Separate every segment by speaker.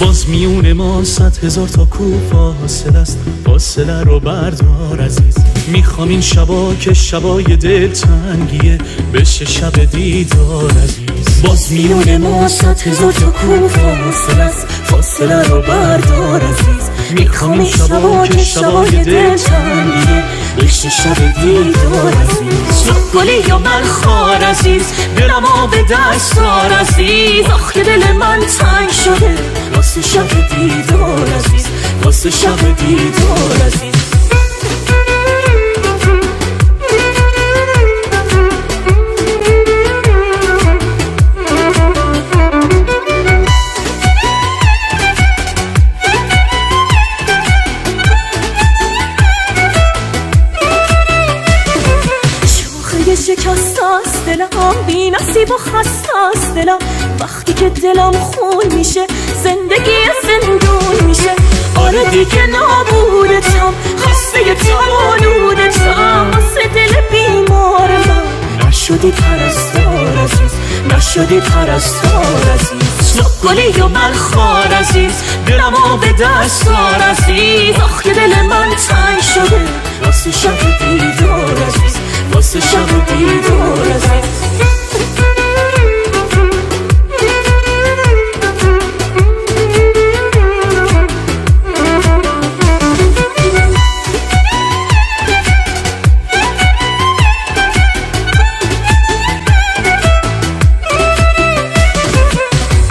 Speaker 1: باز میون ما 100,000 تا کو فاصله است، فاصله رو بردار عزیز. میخوام این شبا که شبای دلتنگیه بشه شب دیدار عزیز. باز میون ما 100,000 تا کو فاصله است، فاصله رو بردار عزیز. میخوام این شبا که شبای دلتنگیه بشه شب دیدار عزیز. گلی یا من خار عزیز، دلم آب دستار عزیز. آخه دل من تنگ شده واسه شب دیدار عزیز، واسه شب دیدار عزیز. شکستاست دلم، بی نصیب و خستاست دلم. وقتی که دلم خون میشه زندگی زندون میشه. آره دیگه نابودتم، خسته تمالودتم، واسه دل بیمار من نشدی پرستار عزیز، نشدی پرستار عزیز. گلی یا من خار عزیز، دلم آب دستار عزیز. آخه دل من تنگ شده واسه شب دیدار عزیز، واسه شب دیدار عزیز.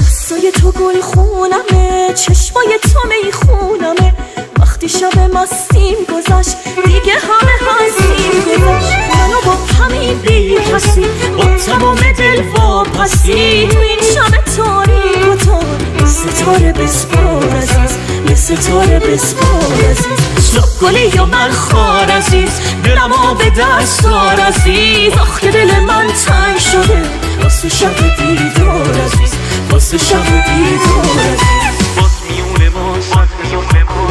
Speaker 1: دستای تو گل خونمه، چشمای تو میخونمه. وقتی شب مستیم گذشت دیگه همه هستیم گذشت. منو با همین بی کسی با تمام دل واپسی تو این شب تاریک و تار ستاره بسپار عزیز، یه ستاره بسپار عزیز. گلی یا من خار عزیز، دلم آب دستار عزیز. آخه دل من تنگ شده واسه شب دیدار عزیز، واسه شب دیدار عزیز. باز میون ما، باز میون ما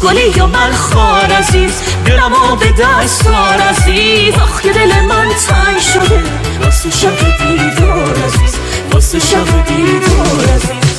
Speaker 1: گلی یا من خار عزیز، دلم آب دستار عزیز. آخه دل من تنگ شده واسه شب دیدار عزیز، واسه شب دیدار عزیز.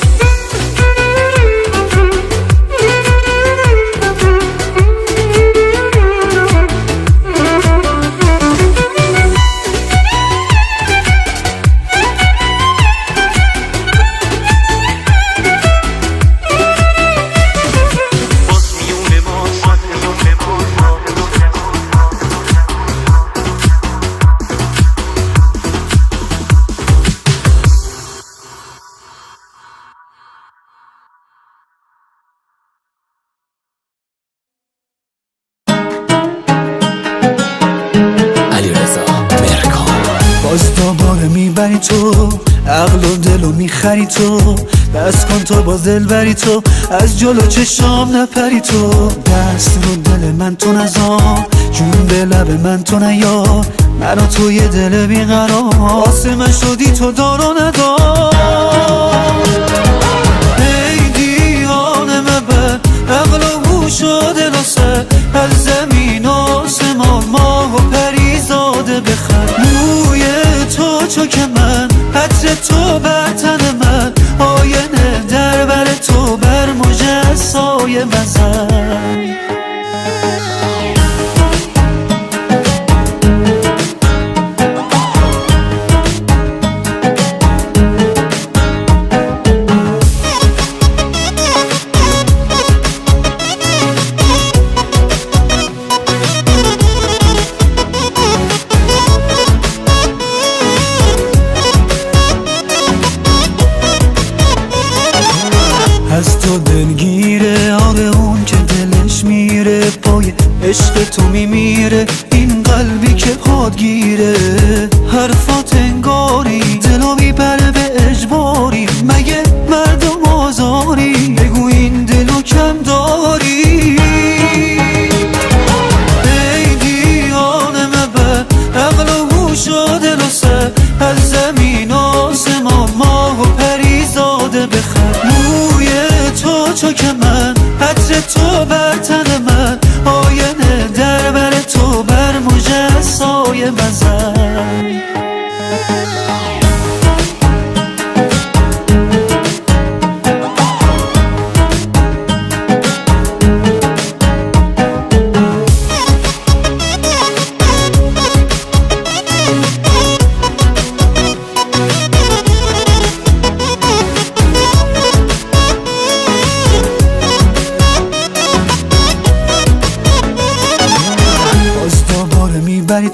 Speaker 2: باز دوباره میبری تو، عقل و دلو میخری تو. بس کن تو باز دل بری تو، از جلو چشام نپری تو. دست رو دل من تو نزار، جون به لب من تو نیار. منو تو یه دل بیقرار، واسه من شدی تو دار و ندار. ای دیوانه مبر، عقل و هوش و دل و سر. از زمین و آسمان ماه و پریزاده بخر. موی تو چوک من، عطر تو بر تن من. آینه در بر تو بر مجسای بزن. از تو دلگیره، آره اون که دلش میره پای عشق تو میمیره. این قلبی که پادگیره، حرفات انگاری دلو میبره به اجباری. مگه مردم آزاری، بگو این دلو کم داری. ای دیوانه مبر، عقل و هوش و دل و سر. از زمین آسمان ماه و پریزاده بخر. که من، عطر تو بر تن من، آینه در بر تو بر مجسای بزن.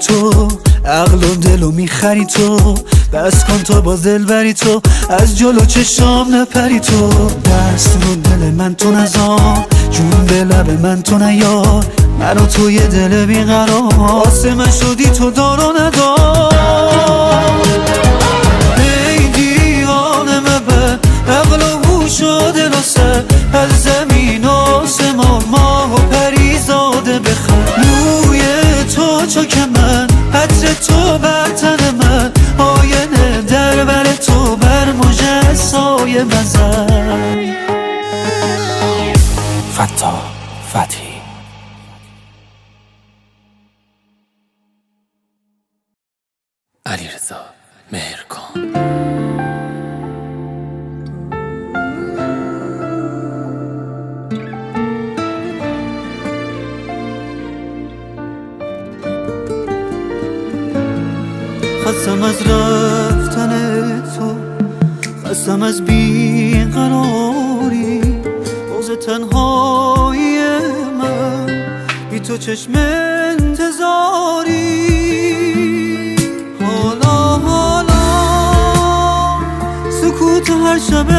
Speaker 2: تو عقل و دلو میخری تو، بس کن تو با دل بری تو، از جلو چشام نپری تو. دست رو دل من تو نزار، جون به لب من تو نیار، منو تو یه دل بیقرار، واسه من شدی تو دار و ندار. ای دیوانه مبر، عقل و هوش و دل و سر، از زمین و آسمان ماه و پریزاده بخر. موی تو چاک من، عطر تو بر تن من، آینه در بر تو بر مجسای بزن.
Speaker 3: فتا فتی علیرضا مهرکان.
Speaker 2: خستم از رفتن تو، خستم از بیقراری، روز تنهایی من، بی تو چشم انتظاری. حالا سکوت هر شب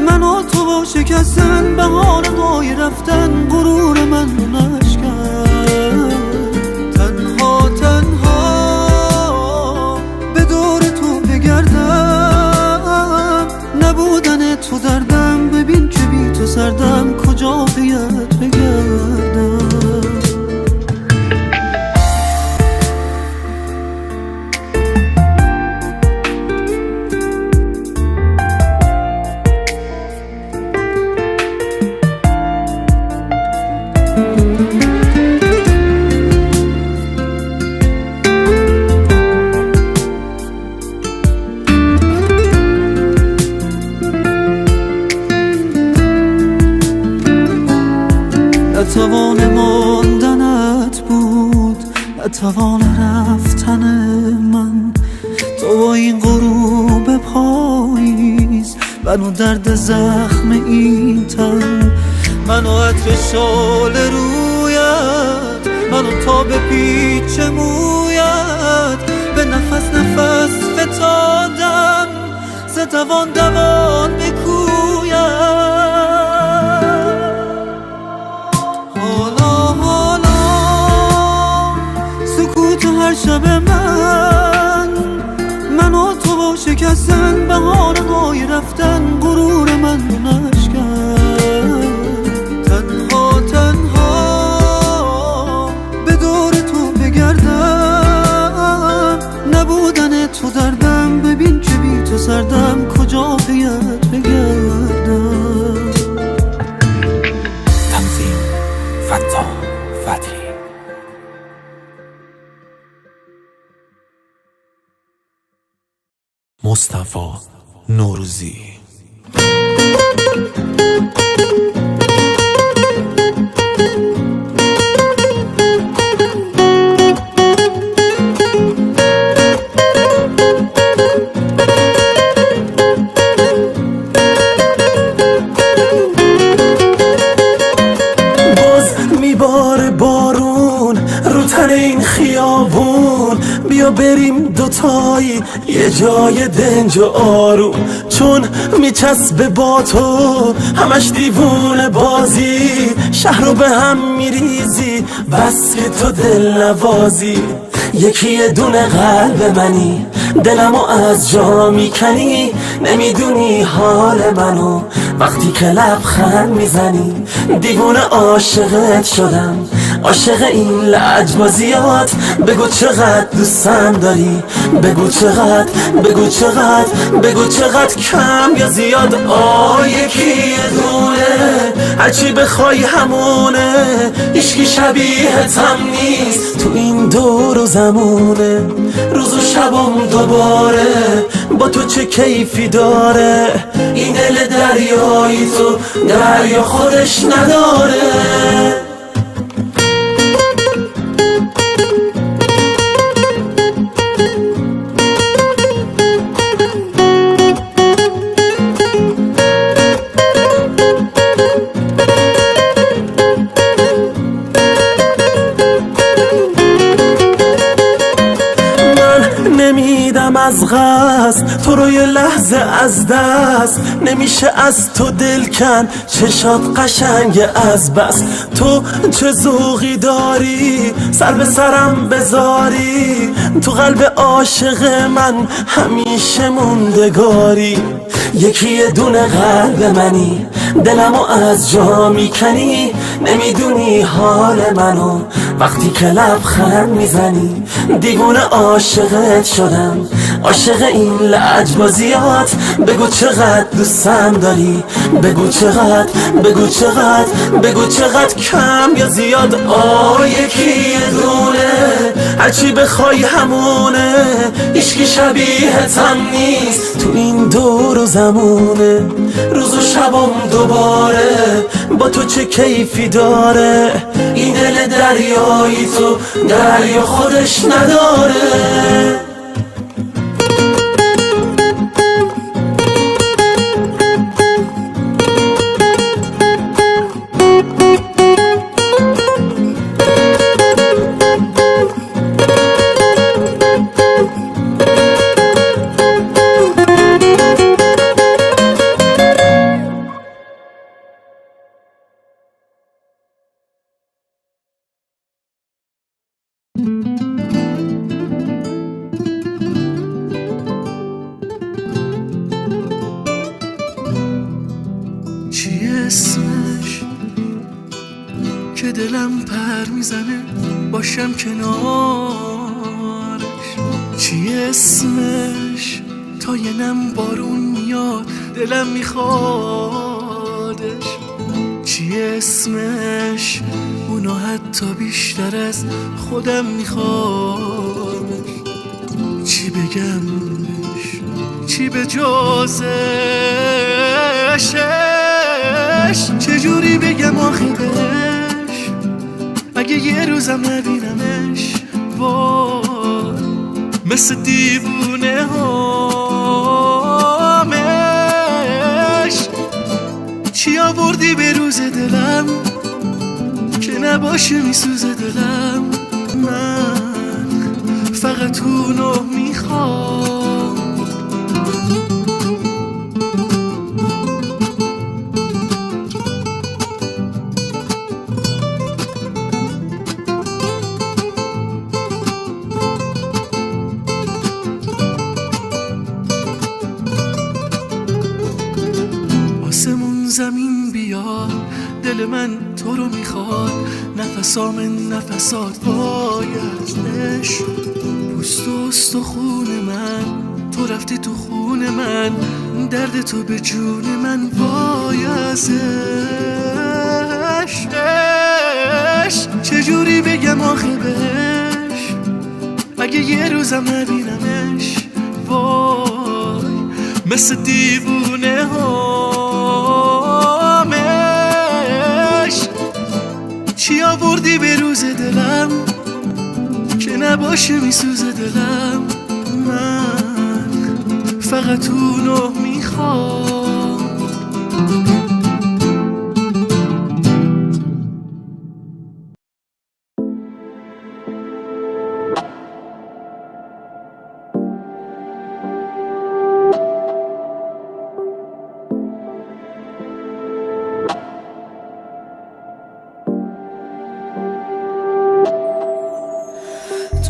Speaker 2: من و تو با شکستن، بهار مای رفتن، غرور من رو نشکن. نبودن تو دردم، ببین که بی تو سردم، کجا بیت بگردم. نتوان ماندنت بود، نتوان رفتن من، تو با این غروب پاییز، منو درد زخم این تن، منو عطر شال رویت، منو تا به پیچ مویت، به نفس فتادم، ز دوان بکویت. هر شب من و تو با شکستن، بهار مای رفتن، غرور من رو نشکن. تنها به دور تو بگردم، نبودن تو دردم، ببین که بی تو سردم، کجا بیت بگردم.
Speaker 3: تنظیم فتا فتی. مصطفی نوروزی.
Speaker 4: باز میباره بارون رو تن این خیابون، بیا بریم دوتایی یه جای دنج و آروم، چون میچسبه با تو همش دیوونه بازی، شهر رو به هم میریزی بس که تو دل نوازی. یکی یه دونه قلب منی، دلمو از جا میکنی، نمیدونی حال منو وقتی که لبخند میزنی. دیوونه عاشقت شدم، عاشق این لجبازیات. بگو چقدر دوستم داری، بگو چقدر، بگو چقدر، بگو چقدر کم یا زیاد. یکی یه دونه هرچی بخوای همونه، هیچکی شبیهتم نیست تو این دور و زمونه. روز و شبم دوباره با تو چه کیفی داره، این دل دریایی تو دریا خودش نداره. نمیدم از قصد تو رو یه لحظه از دست، نمیشه از تو دل کن چشات قشنگ از بس. تو چه ذوقی داری سر به سرم بذاری، تو قلب عاشق من همیشه موندگاری. یکی یه دونه قلب منی، دلمو از جا میکنی، نمیدونی حال منو وقتی که لبخند میزنی. دیوونه عاشقت شدم، عاشق این لجبازیات. بگو چقدر دوستم داری، بگو چقدر، بگو چقدر، بگو چقدر کم یا زیاد. یکی یه دونه هرچی بخوای همونه، هیچکی شبیهتم نیست تو این دور و زمونه. روز و شبم دوباره با تو چه کیفی داره، این دل دریایی تو دریا خودش نداره.
Speaker 2: چی اسمش که دلم پر میزنه باشم کنارش؟ چی اسمش تا یه نم بارون میاد دلم میخوادش؟ چی اسمش اونو حتی بیشتر از خودم میخوامش؟ چی بگم بهش، چی به جازش، چجوری بگم آخی بهش اگه یه روزم نبینمش؟ وای مثل دیوونه هامش. چی آوردی به روز دلم که نباشه میسوزه دلم؟ من فقط اونو میخوام. آسمون زمین بیاد دل من تو رو میخواد، نفسام نفسات وای ازش. پوست و استخون من تو رفتی تو خون من، درد تو به جون من وای ازش. چجوری بگم آخه بهش اگه یه روزم نبینمش؟ وای مثل دیوونه هامش. چی آوردی به روز دلم که نباشه میسوزه دلم؟ من فقط اونو میخوام.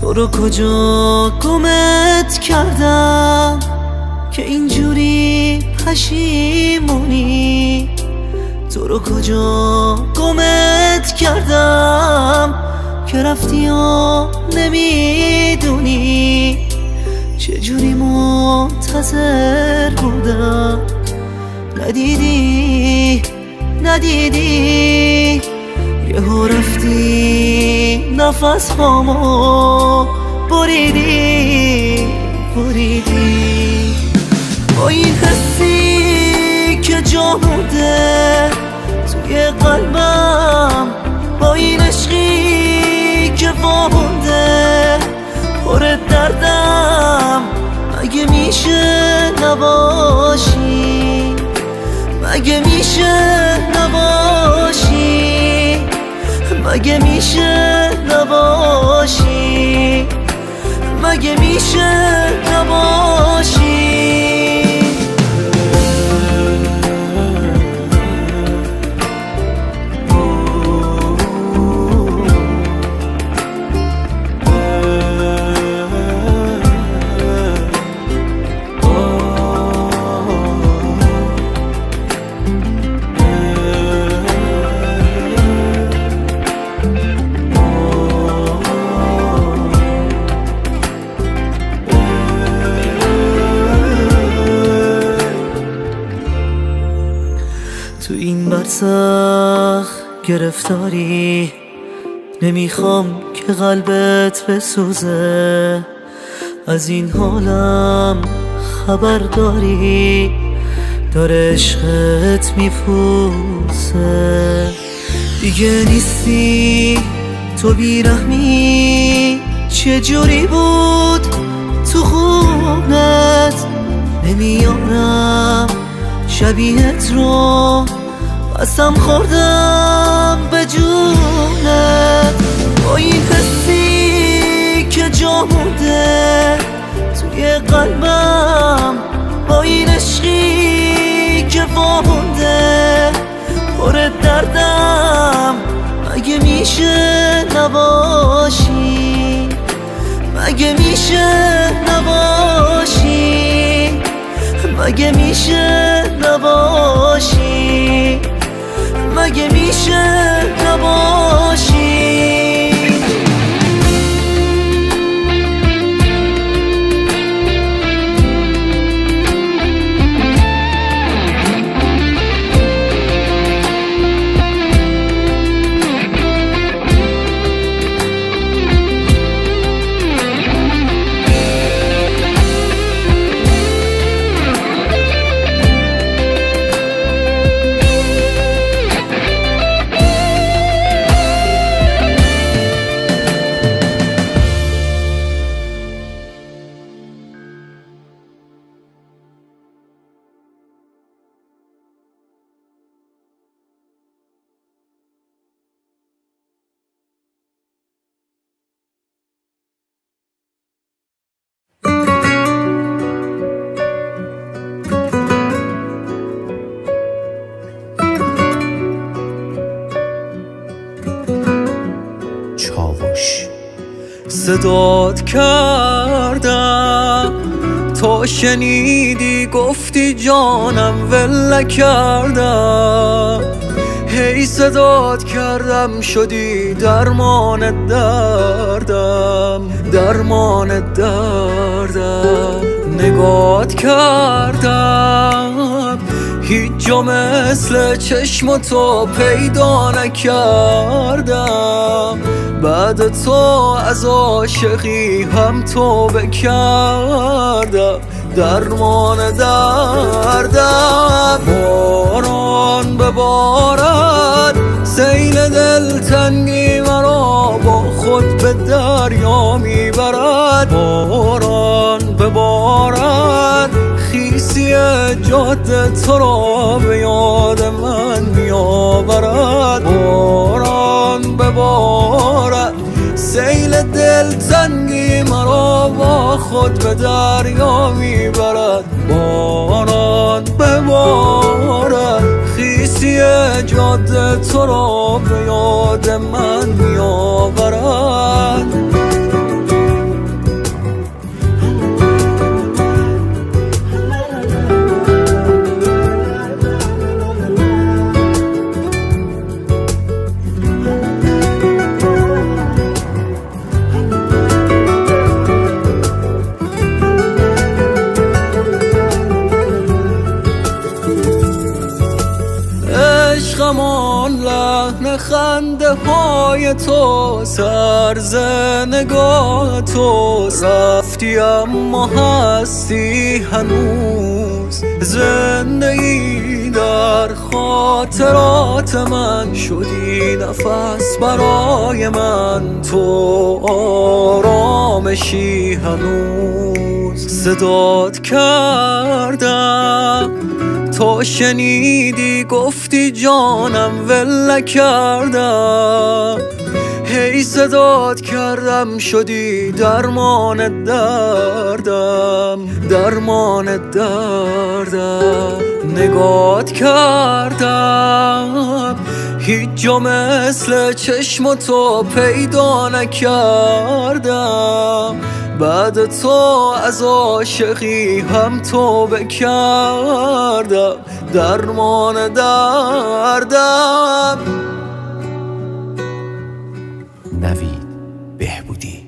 Speaker 5: تو رو کجا گمت کردم که اینجوری پشیمونی؟ تو رو کجا گمت کردم که رفتی و نمیدونی چجوری منتظر بودم. ندیدی یهو رفتی نفس هامو بریدی با این حسی که جا مونده توی قلبم، با این عشقی که وامونده پر دردم. مگه میشه نباشی، مگه میشه نباشی، مگه میشه نباشی، مگه میشه نباشی. تو این برزخ گرفتاری، نمیخوام که قلبت بسوزه. از این حالم خبر داری، داره عشقت میپوسه. دیگه نیستی تو بیرحمی، چجوری بود تو خونت؟ نمیارم شبیهت رو، قسم خوردم به جونت. با این حسی که جا مونده توی قلبم، با این عشقی که وامونده پر دردم. مگه میشه نباشی، مگه میشه نباشی، مگه میشه نباشی، مگه میشه نباشی.
Speaker 6: صدات کردم تا شنیدی، گفتی جانم ول کردم. هی صدات کردم شدی درمان دردم، درمان دردم. نگات کردم هیچ جا مثل چشم تو پیدا نکردم. بعد تو از عاشقی هم توبه کردم، درمان دردم. باران ببارد سیل دلتنگی مرا با خود به دریا میبرد. باران ببارد خیسی جاده تو را به یاد من میآورد. باران ببارد سیل دلتنگی مرا با خود به دریا میبرد. باران ببارد خیسی جاده تو را به یاد من میآورد. غمان لحن خنده های تو، سرز نگاه تو. رفتی اما هستی هنوز، زنده ای در خاطرات من. شدی نفس برای من، تو آرامشی هنوز. صدات کردم تو شنیدی، گفتی جانم ول نکردم. هی صدات کردم شدی درمان دردم، درمان دردم. نگات کردم هیچ جا مثل چشم تو پیدا نکردم. بعد تو از عاشقی هم توبه کردم، درمان دردم.
Speaker 3: نوید بهبودی.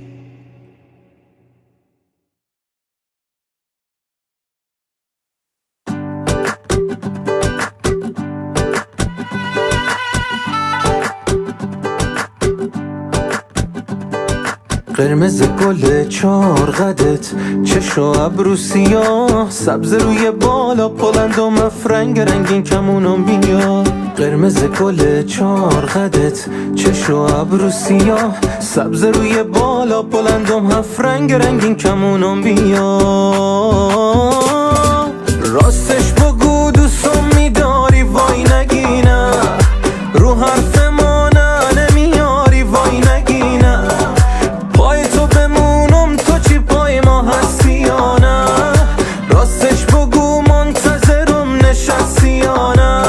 Speaker 4: قرمز گل چارقدت، چش و ابرو سیاه، سبز روی بالا بلند و مفرنگ رنگین کمونو میاد. قرمز گل چارقدت، چش و ابرو سیاه، سبز روی بالا بلند و مفرنگ رنگین کمونو میاد. راستش بگو دوستم میداری، وای نگینه رو حرف ما نمیاری، وای نگینه پای تو بمونم، تو چی پای ما هستی یا نه؟ راستش بگو منتظرم نشستی یا نه؟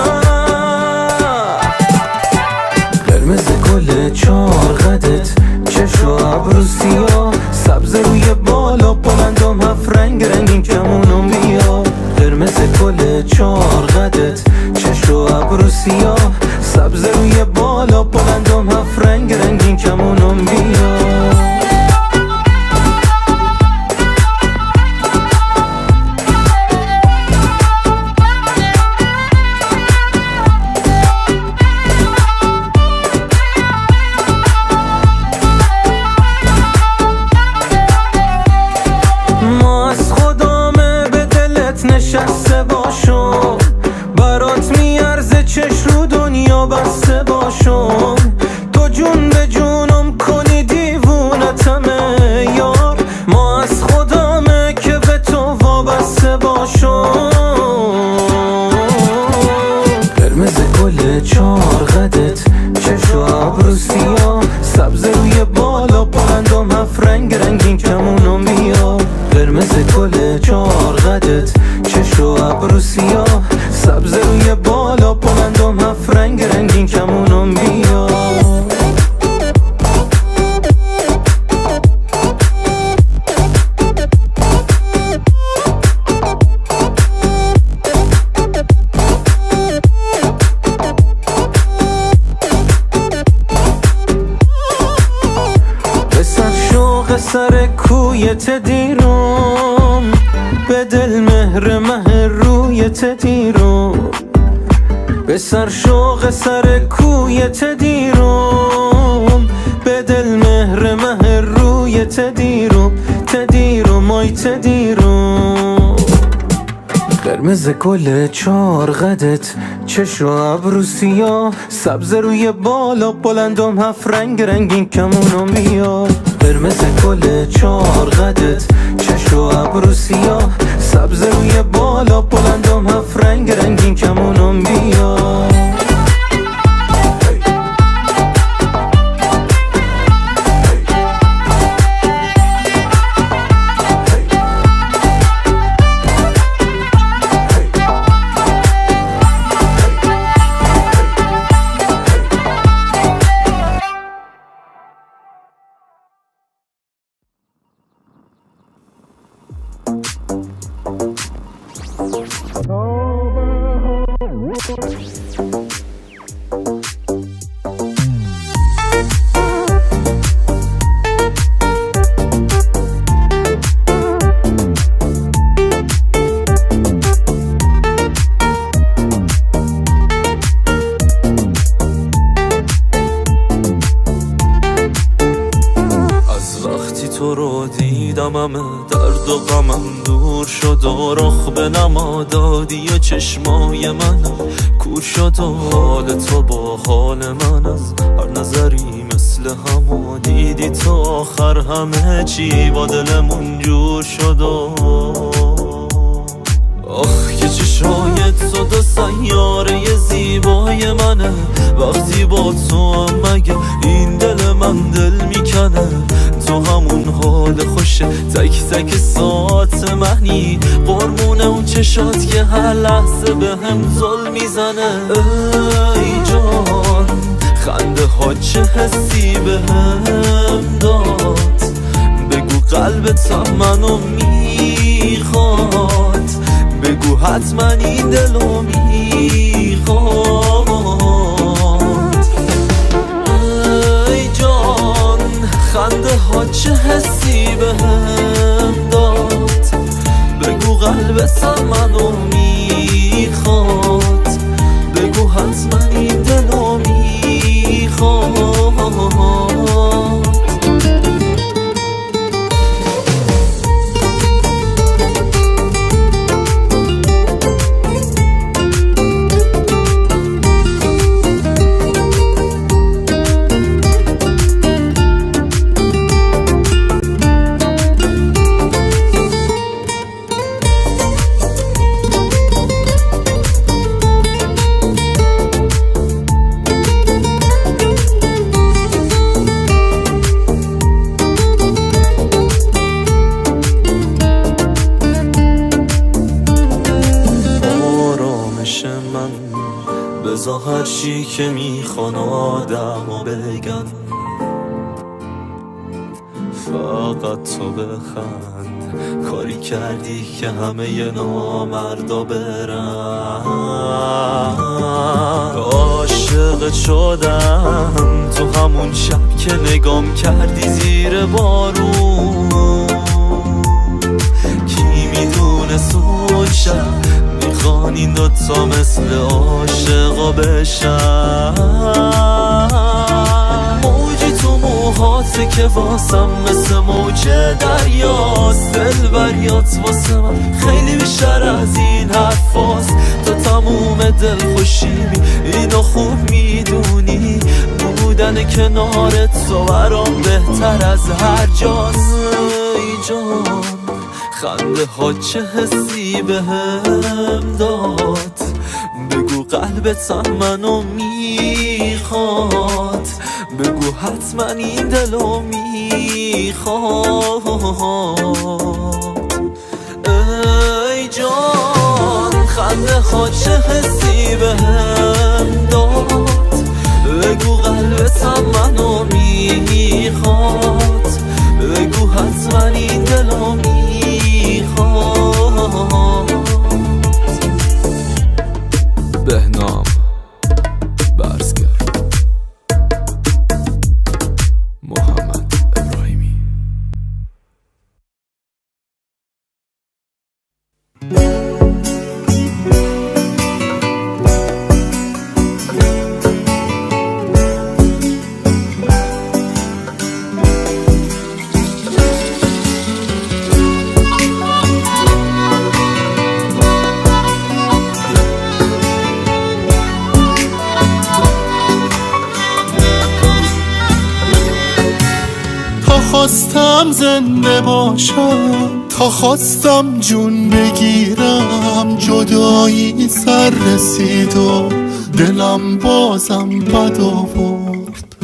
Speaker 4: قرمز گل چارقدت، چش و ابرو سیاه، سبز روی بالا بلندم هفرنگ رنگین کمونو میاد. قرمز گل چارقدت، چش و ابرو سیاه، سبز روی بالا بلندم هفرنگ رنگین کمونو میاد. نشسته باشم برات میارزه، چش رو دنیا بسته باشم. تو جون به جونم کنی دیوونتمه یار، ما از خدامه که به تو وابسته باشم. قرمز گل چارقدت، چش و ابرو سیاه، سبز روی بالا بلندم هفرنگ رنگین کمونو میاد. قرمز گل چارقدت، چش و ابرو سیاه، سبز روی بالا بلندم هفرنگ رنگین کمونو میاد. به سر شوق سر کویت دیرم، به دل مهر مه رویت دیرم. به سر شوق سر کویت دیرم، به دل مهر مه رویت دیرم. تدیرم آی تدیرم. قرمز گل چارقدت، چش و ابرو سیاه، سبز روی بالا بلندم هفرنگ رنگین کمونو میاد. قرمز گل چارقدت، چش و ابرو سیاه، سبز روی بالا بلندم هفرنگ رنگین کمونو میاد.
Speaker 7: دیدم همه درد و غمم دور شد و رخ به نما دادی و چشمای منم کور شد و حال تو با حال من از هر نظری مثل همو دیدی تو آخر همه چی با دلمون جور شد و آخ که چشای تو دو سیاره زیبای منه وقتی با تو هم مگه این دل من دل میکنه تو همون حال خوشه تک تک ساعت منی قربون اون چشات که هر لحظه به هم ظلم میزنه ای جان خنده ها چه حسی به هم داد بگو قلبت منو میخواد بگو حتما این دلو میخواد ای جان خنده ها چه حسی به هم داد بگو قلبت منو میخواد بگو حتما این دلو میخواد بذار هر چی که میخوان آدم بگن فقط تو بخند کاری کردی که همه نامردا برن عاشق شدم تو همون شب که نگام کردی زیر بارون کی میدونست اون شب میخوان این دوتا مثل عاشقا بشن موجی تو موهاته که واسم مثل موج دریاست دل بریات واسه من خیلی بیشتر از این حرفاست تو تموم دل خوشیمی اینو خوب میدونی بودن کنارت تو برام بهتر از هر جاست ای جان خنده ها چه حسی به هم داد بگو قلبت منو میخواد بگو حتما این دلو میخواد ای جان خنده ها چه حسی به هم داد بگو قلبت منو میخواد بگو حتما این دلو میخواد بهنام برزگر محمد ابراهیمی
Speaker 4: خواستم زنده باشم تا خواستم جون بگیرم جدایی سر رسید و دلم بازم بد آورد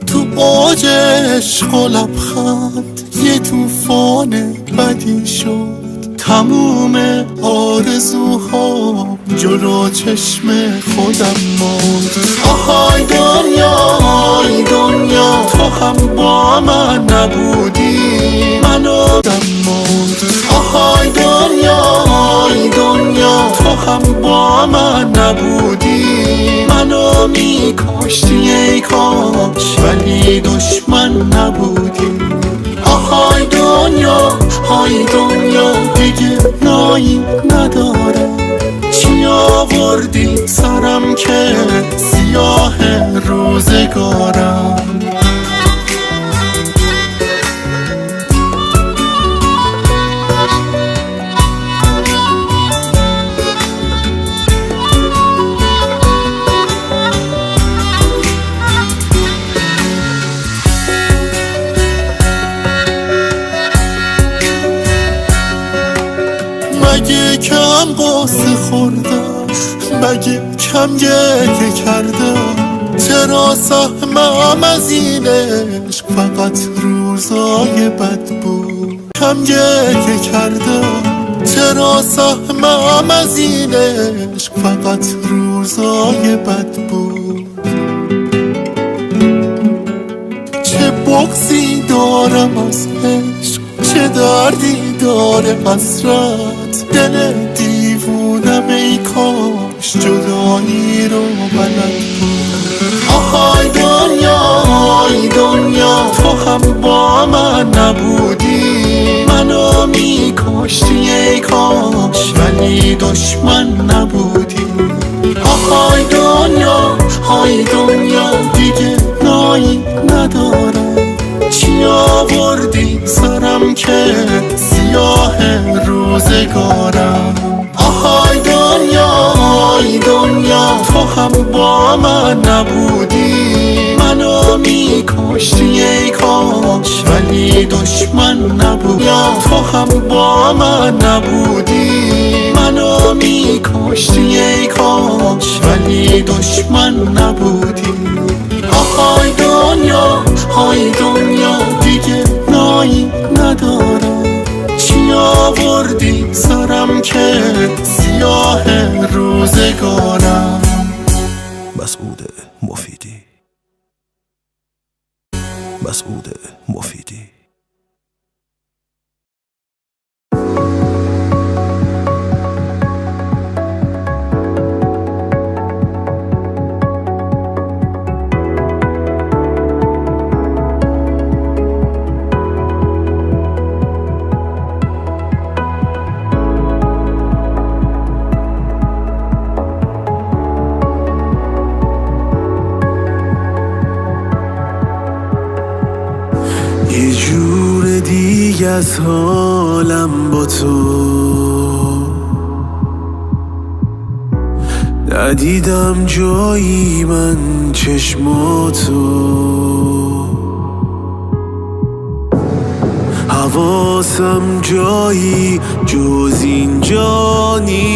Speaker 4: تو اوج عشق و لبخند یه طوفان بدی شد تموم آرزوها جلو چشم خودم ماند آهای دنیا آی دنیا تو هم با من نبودی منو دم ماند آهای دنیا آی دنیا تو هم با من نبودی منو میکاشتی ای کاش ولی دشمن نبودی آهای دنیا های دنیا دیگه نایی نداره چی آوردی سرم که سیاه روزگارم
Speaker 8: هم قصه خوردم، مگه کم گریه کردم؟ چرا سهمم از این عشق فقط روزای بد بود؟ کم گریه کردم، چرا سهمم از این عشق فقط روزای بد بود؟ چه بغضی دارم از عشق، چه دردی داره حسرت، دل دیوونم ای کاش جدایی رو بلد بود. آهای دنیا، آهای دنیا، تو هم با من نبودی، منو میکشتی ای کاش ولی دشمن نبودی. آهای دنیا، آهای دنیا، دیگه نایی ندارم، چی آوردی سرم که سیاه روزگارم؟ آهای دنیا، آهای دنیا، تو هم با من نبودی، منو میکشتی ای کاش ولی دشمن نبودی. تو هم با من نبودی، منو میکشتی ای کاش ولی دشمن نبودی. آهای دنیا، آهای دنیا، دیگه نایی ندارم، چی آوردی سرم که سیاه روزگارم؟
Speaker 9: مسعود مفیدی، مسعود مفیدی.
Speaker 4: یه جور دیگه از حالم با تو، ندیدم جایی من چشماتو، حواسم جایی جز اینجا نیست،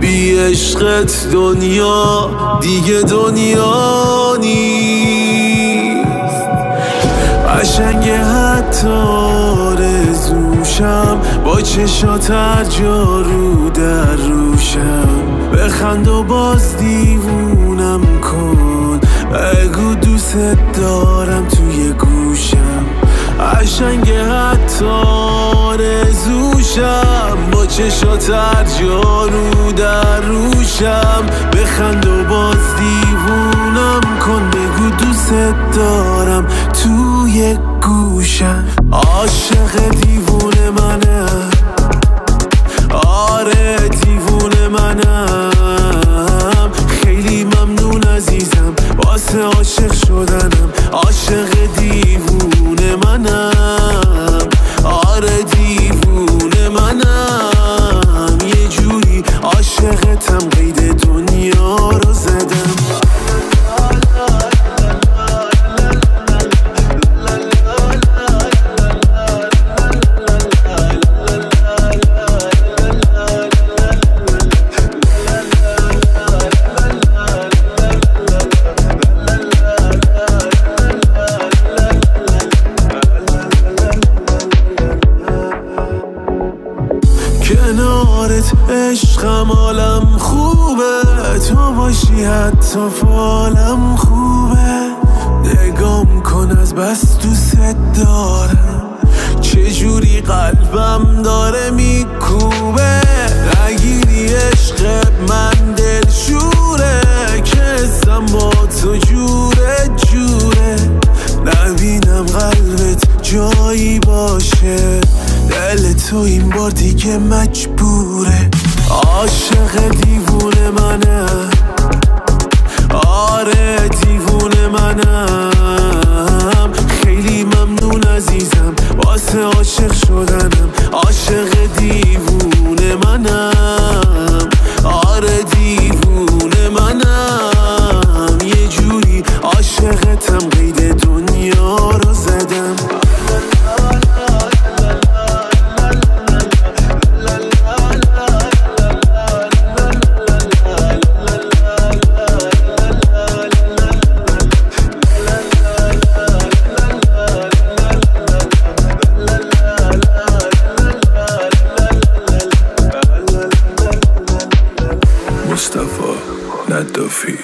Speaker 4: بی عشقت دنیا دیگه دنیا نیست. قشنگ حتی آرزوشم با چشات هر جا رو در روشم، بخند و باز دیوونم کن، بگو دوست دارم توی گوشم. قشنگ حتی آرزوشم با چشات هر جا رو در روشم، بخند و باز دیوونم کن، بگو دوست دارم توی گوشم. عاشق دیوونه منم، آره دیوونه منم، خیلی ممنون عزیزم واسه عاشق شدنم. عاشق دیوونه منم، آره دیوونه منم، یه جوری عاشقتم قید دنیا رو زدم. کنارت عشقم حالم خوبه، تو باشی حتی فالم خوبه. نگام کن از بس دوست دارم، چجوری قلبم داره میکوبه. نگیری عشق من دل شوره، که حسم با تو جوره جوره. نبینم قلبت جایی باشه، دل تو این بار دیگه مجبوره. عاشق دیوونه منم، آره دیوونه منم، خیلی ممنون عزیزم واسه عاشق شدنم. عاشق دیوونه منم، آره دیوونه منم، یه جوری عاشقتم قید دنیا رو زدم.
Speaker 9: ندافی.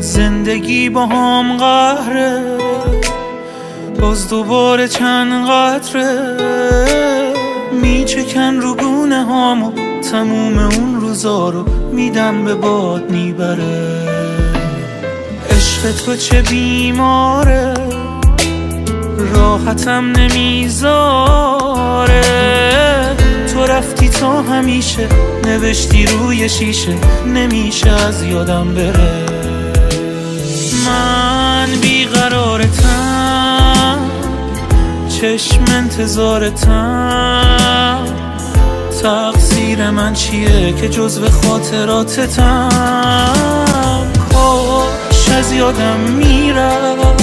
Speaker 10: زندگی با هم قهره، باز دوباره چند قطره میچکن رو گونه هامو، تموم اون روزا رو میدم به باد میبره. عشق تو چه بیماره، راحتم نمیذاره. تو رفتی تا همیشه، نوشتی روی شیشه، نمیشه از یادم بره. من بیقرارتم، چشم انتظارتم. تقصیر من چیه که جزو خاطراتتم؟ کاش از یادم میرفت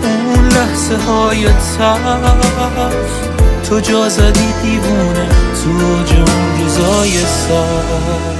Speaker 10: اون لحظه های تلخ. تو جا زدی دیوونه تو اوج اون روزای سخت.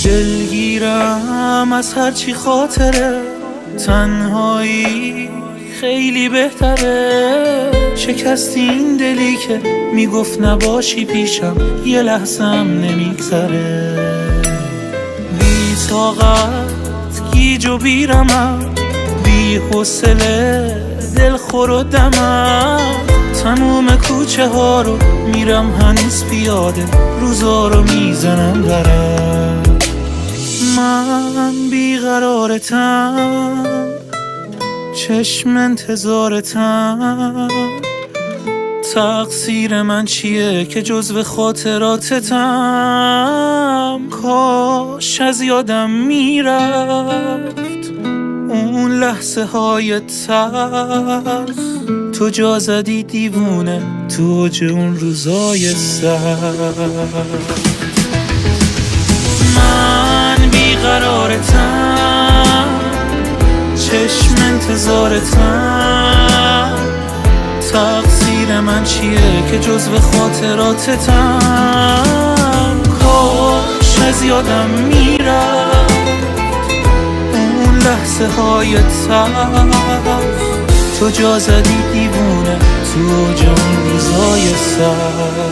Speaker 10: دلگیرم از هرچی خاطره، تنهایی خیلی بهتره. شکستی این دلی که میگفت نباشی پیشم، یه لحظه هم نمیگذره. بی طاقت گیج و بیرمم، بی حوصله دلخور و دمم. تموم کوچه ها رو میرم هنوز پیاده، روزا رو میزنم برم. من بیقرارتم، چشم انتظارتم. تقصیر من چیه که جزو خاطراتتم؟ کاش از یادم میرفت اون لحظه های تلخ. تو جا زدی دیوونه تو اوج اون روزای سخت. بیقرارتم، چشم انتظارتم. تقصیر من چیه که جزو خاطراتتم؟ کاش از یادم میرفت اون لحظه های تلخ. تو جا زدی دیوونه تو اوج اون روزای سخت.